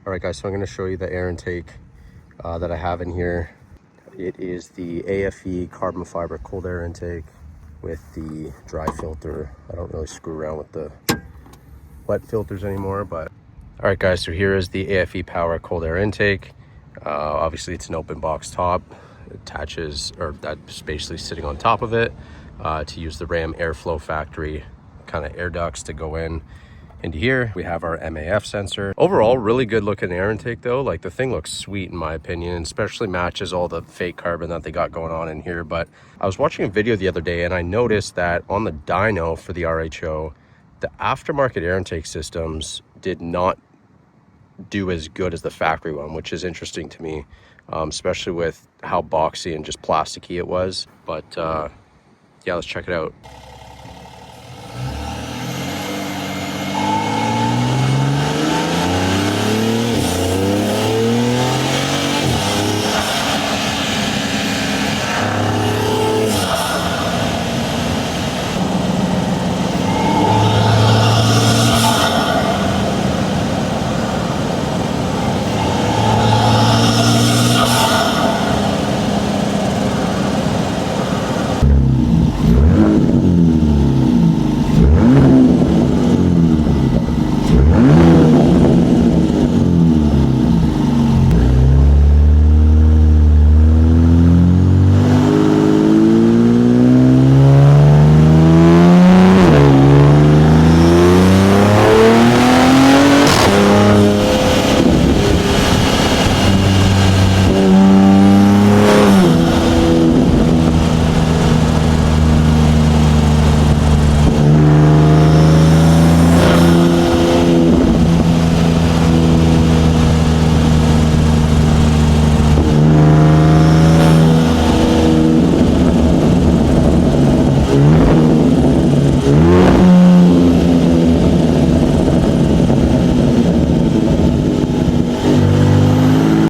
All right, guys, so I'm going to show you the air intake that I have in here. It is the AFE carbon fiber cold air intake with the dry filter. I don't really screw around with the wet filters anymore, but all right, guys, so here is the AFE power cold air intake. Obviously it's an open box top. It attaches, or that's basically sitting on top of it to use the Ram Airflow Factory kind of air ducts to go in. Into here we have our MAF sensor. Overall, really good looking air intake though. Like, the thing looks sweet in my opinion, and especially matches all the fake carbon that they got going on in here. But I was watching a video the other day and I noticed that on the dyno for the RHO, the aftermarket air intake systems did not do as good as the factory one, which is interesting to me, especially with how boxy and just plasticky it was. But yeah, let's check it out.